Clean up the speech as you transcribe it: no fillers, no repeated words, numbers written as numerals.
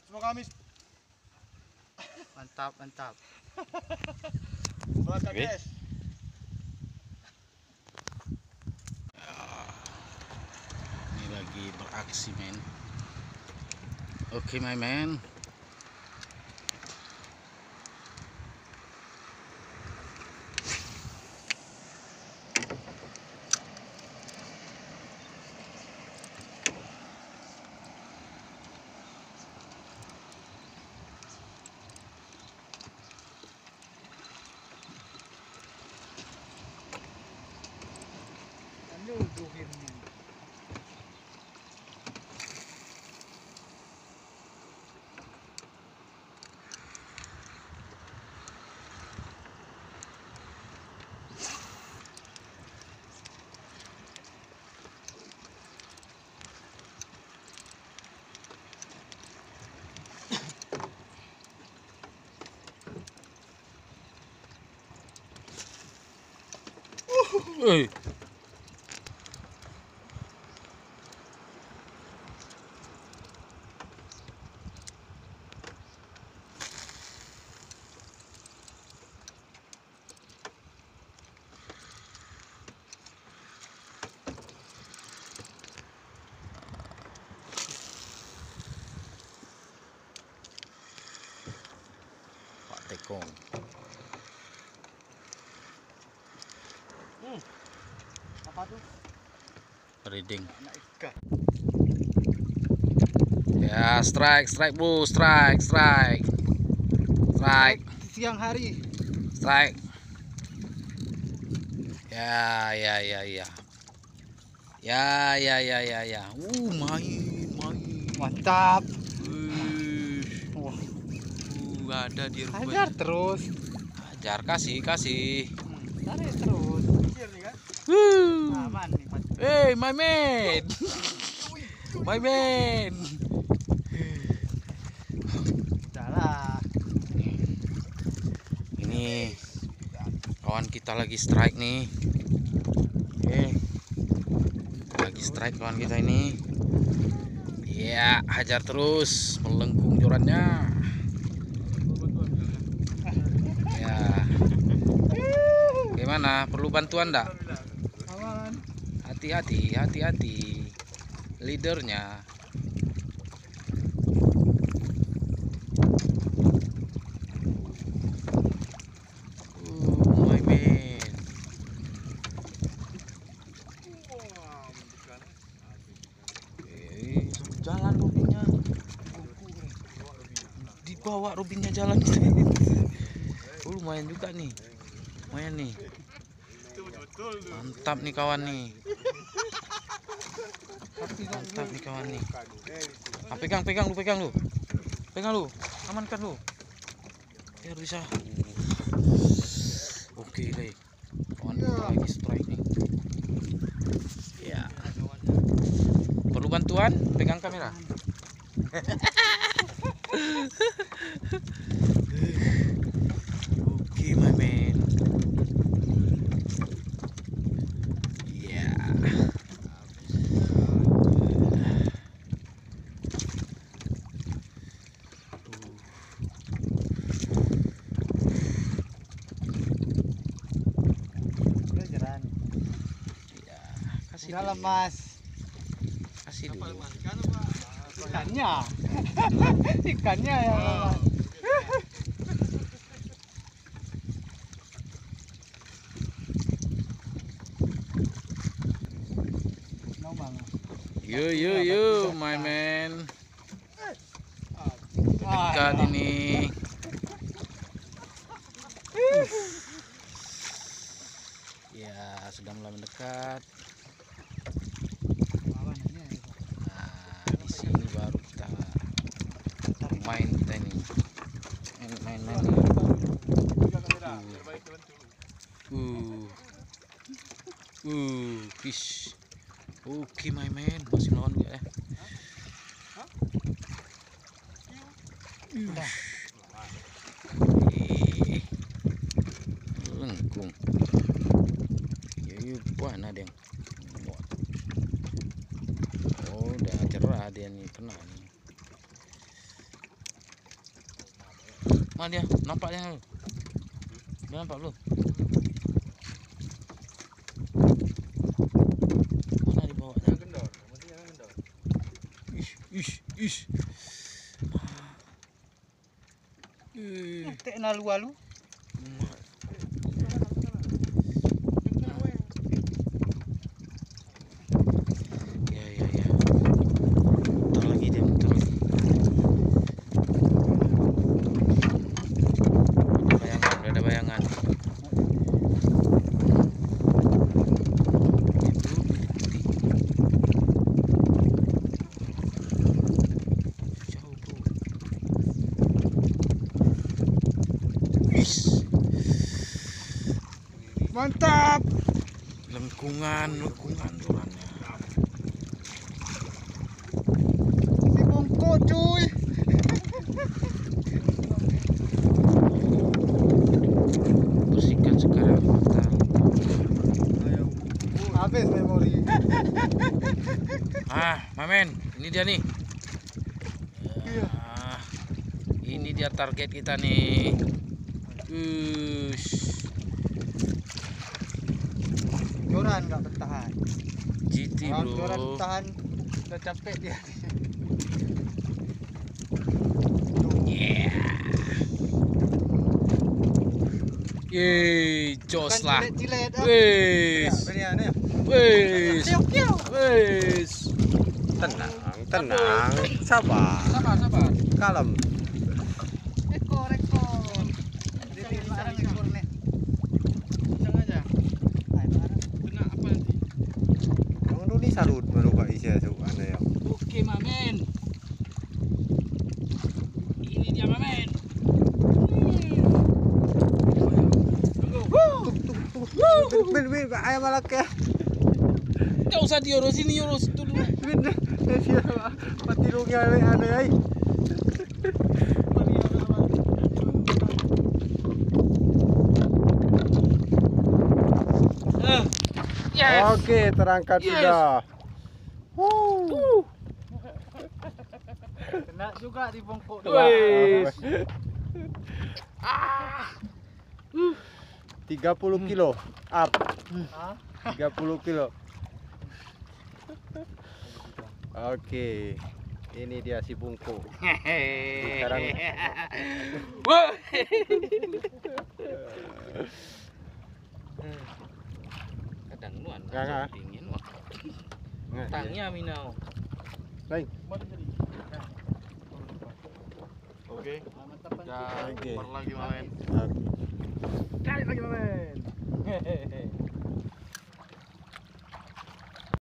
Semoga Kamis. Mantap, mantap. Semangat guys. Ini lagi beraksi men. Oke my man. Pak Tekong. Apa tuh? Reading. Anak ikan. Ya, strike bu, strike. Siang hari. Strike. Ya. Main. Mantap. Ada di rumah. Hajar terus. Hajar, kasih. Tarik terus. Pikir nih kan. Aman nih. Hey, my man. Salah. Ini kawan kita lagi strike nih. Oke. Lagi strike kawan kita ini. Ya, hajar terus melengkung jorannya. Ya. Gimana? Perlu bantuan enggak? Aman. Hati-hati. Leadernya. My man. Jalan rubinnya. Dibawa rubinnya jalan. Lumayan juga nih. Mantap nih kawan nih. Pegang lu. Amankan lu. Biar bisa. Oke, guys. Kawan kita lagi strike nih. Ya. Perlu bantuan? Pegang kamera. Oke, my man. Ya. Kasih Dalam dulu. Mas. Kasih dulu. Ikannya ya Mas. Yo, my man. Dekat ini. Ya, sudah mulai mendekat. Nah, di sini baru kita main kita ini. Main nih. Fish. Oke, my man, masih melawan juga ya. Lengkung. Yuk, buana deng. Oh, udah cerah dia nih, kena nih. Mana dia? Nampak dia? Dia nampak belum? Mana dia bawa? Jangan kendor. Mesti jangan kendor. Ish. Tek na lu-lu. Ya. Muter lagi dia, muter lagi. Ada bayangan. Jauh tuh. Mantap. Lengkungan durannya. Si bongkok cuy. Bersihkan sekarang mata. Habis memori. Mamen, ini dia nih. Ini dia target kita nih. Joran nggak bertahan. GT Kalau joran bro. bertahan udah capek dia. Yeah. Yeay, jos lah. Cilet. Wes. Ya, bener ya. Wes. Kiau. Wes. Tenang, sabar, Sabar. kalem. Ekor. Ini sarang ekor nih. Pisang aja. Kena apa nanti? Kamu dulu ni salut melupa isi tu anda ya. Oke, Mamen. Ini dia, Mamen. Bin, ayam malak ya. Enggak usah diurus, ini urus dulu. Bin, dia mati rugi anda ya. Yes. Oke, terangkat Yes. sudah. Kena juga di bongkok. Wes. 30 kilo up. Hah? 30 kilo. Oke. Ini dia si bungku. Sekarang Wah. Kadang nuan Nggak. dingin wah. Tangnya minau. Lain. Oke. Oke. Lagi main. Oke. Cari lagi main.